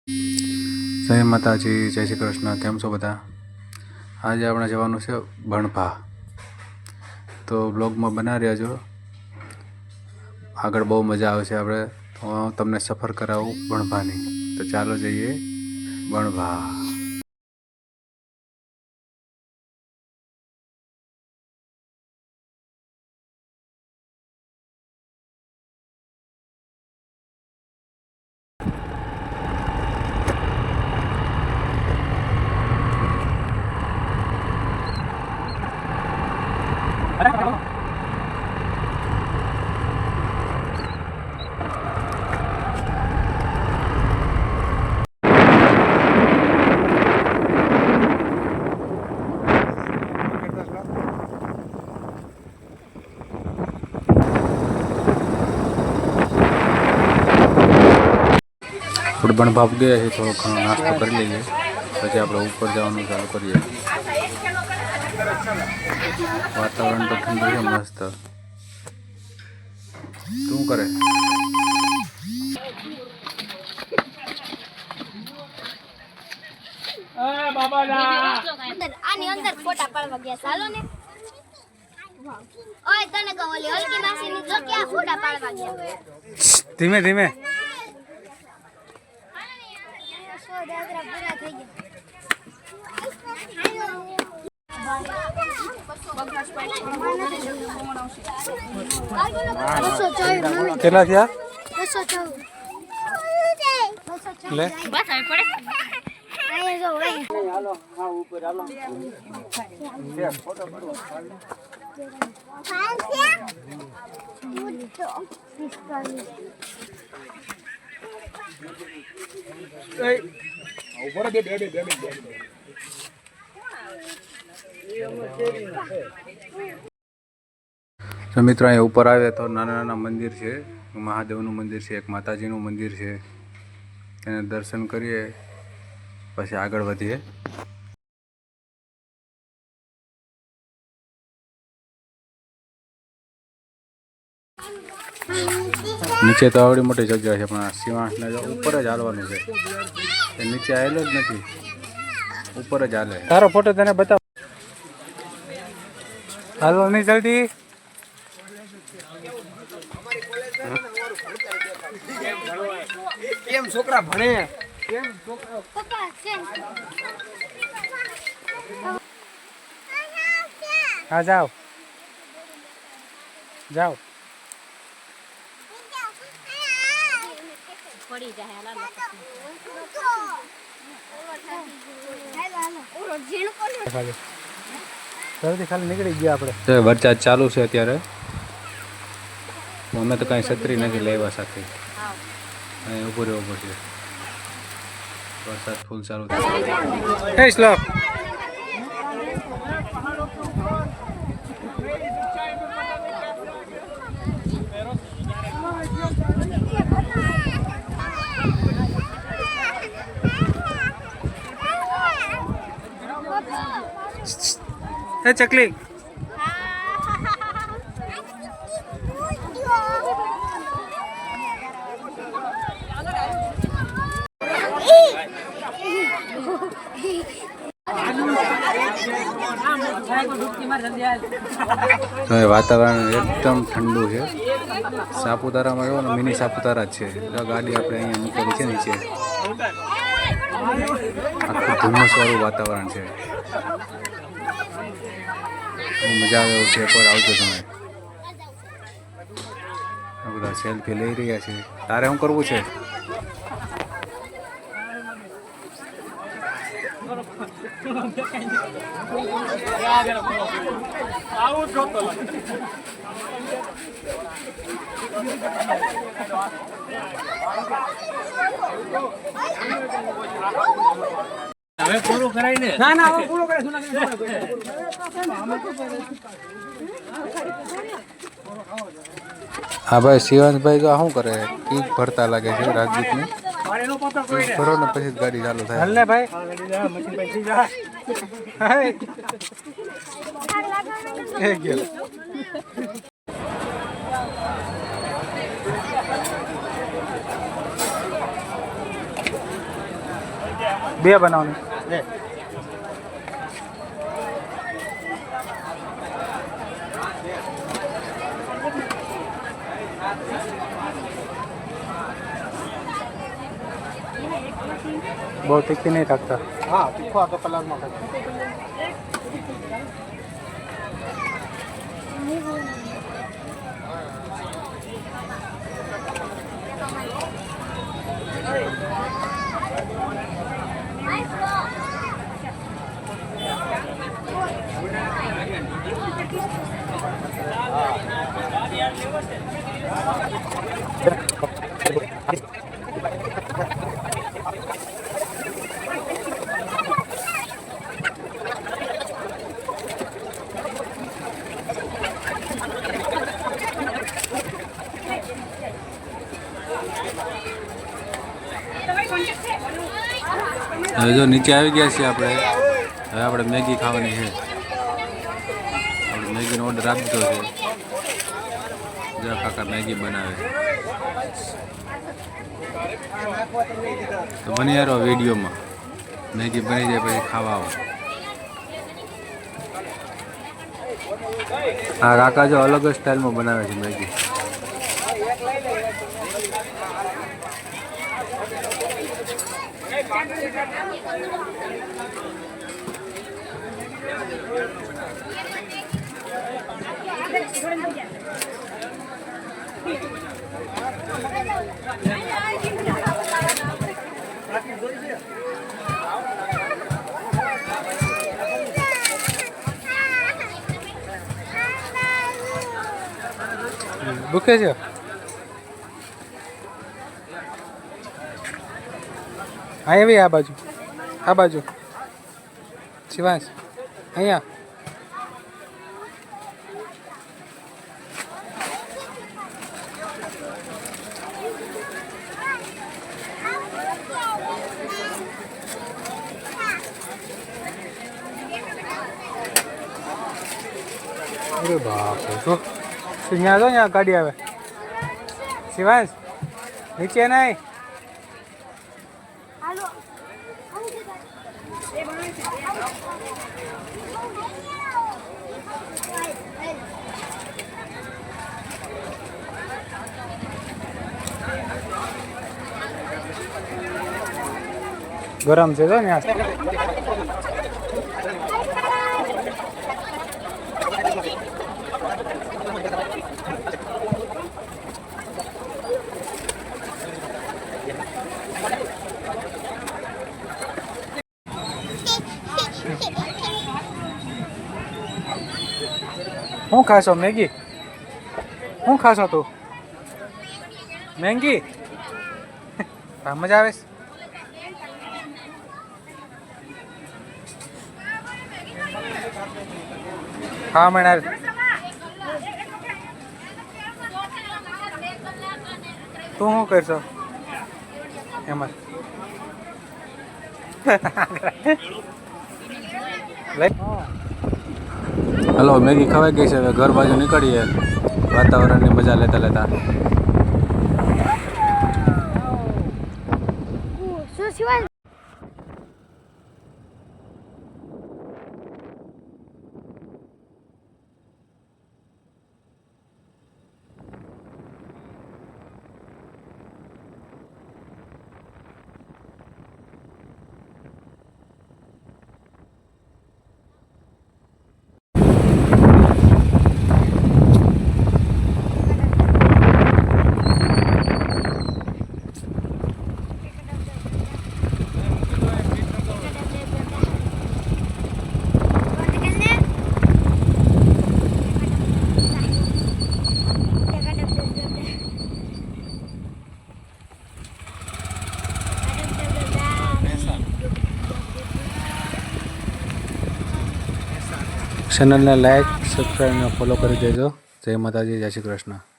જય માતાજી, જય શ્રી કૃષ્ણ. કેમ છો બધા? આજે આપણે જવાનું છે બણભા. તો બ્લોગમાં બના રહ્યા છો, આગળ બહુ મજા આવશે. આપણે તમને સફર કરાવું બણભાની. તો ચાલો જઈએ બણભા. આપણે બણભા ગયા છે, થોડો ઘણો નાસ્તો કરી લઈએ, પછી આપણે ઉપર જવાનું ચાલુ કરીએ. વાતાવરણ તો ઠંડુ છે, મસ્ત. શું કરે? આની અંદર ફોટા પાડવા ગયા ચાલો ને. ઓય તને કહો ઓલી હલકી માસીની જો ક્યાં ફોટા પાડવા ગયા. ધીમે ધીમે. કેટલા થયા? 214. લે બસ આવી પડે. આયા જો ભાઈ હાલો હા ઉપર હાલો છે ફોટો પાડો. તો મિત્રો અહીંયા ઉપર આવે તો નાના નાના મંદિર છે, મહાદેવનું મંદિર છે, એક માતાજીનું મંદિર છે. એને દર્શન કરીએ પછી આગળ વધીએ. નીચે તો આવડી મોટી જગ્યા છે, પણ સિંહાસને ઉપર જ હાલવાનું છે. એ નીચે આવેલો જ નથી, ઉપર જ હાલે. તારો ફોટો તને બતાવ. હાલો નહીં જલ્દી. કેમ છોકરા ભણે? કેમ છોકરા પપ્પા છે? હા જાઓ જાઓ. પડી જાય ખાલી નીકળી ગયા આપણે. વરસાદ ચાલુ છે અત્યારે. અમે તો કાંઈ છત્રી નથી લેવા સાથે, અહીં ઊભું રહેવું પડશે. વરસાદ ફૂલ ચાલુ થાય. શ્લોક ચકલી. તો વાતાવરણ એકદમ ઠંડુ છે. સાપુતારામાં એવો ને મિની સાપુતારા જ છે. ગાડી આપણે અહીંયા મૂકેલી છે નીચે. આખું ધુમ્મસવાળું વાતાવરણ છે. મજા આવે એવું છે. એકવાર આવજો તમે. બધા સેલ્ફી લઈ રહ્યા છે. તારે શું કરવું છે? હવે પૂરું કરાય ને? ના ના હવે પૂરું કરે. હા ભાઈ શિવાંશભાઈ તો શું કરે? કીક ભરતા લાગે છે રાજદૂતની. ભરો ને પછી ગાડી ચાલુ થાય. હાલ ને ભાઈ. બે બનાવવાની. બહુ તીખી નહીં રાખતા. હા તીખો આ તો કલરમાં ખાય. હવે જો નીચે આવી ગયા છીએ આપણે. હવે આપણે મેગી ખાવાની છે. આપણે મેગીનો ઓર્ડર આપી દીધો છે. જરા કાકા મેગી બનાવે છે. તો બની યાર વિડીયોમાં મેગી બની જાય પછી ખાવા આવો. આ કાકા જો અલગ જ સ્ટાઇલમાં બનાવે છે મેગી. ભૂખે છે. હા એવી આ બાજુ, આ બાજુ શિવાંશ અહીંયા. અરે બાપ રે, જો અહીંયા જો અહીંયા ગાડી આવે. શિવાંશ નીચે નહીં. ગરમ છે જો ને. શું ખાશો? મેગી? શું ખાશો તું? મેગી? મજા આવે છે? હા મણા તું શું કરશો એમાં? હલો, મેગી ખવાઈ ગઈ છે. હવે ઘર બાજુ નીકળીએ વાતાવરણની મજા લેતા લેતા. શું સિવાય ચેનલને લાઈક, સબસ્ક્રાઈબ અને ફોલો કરી દેજો. જય માતાજી, જય શ્રી કૃષ્ણ.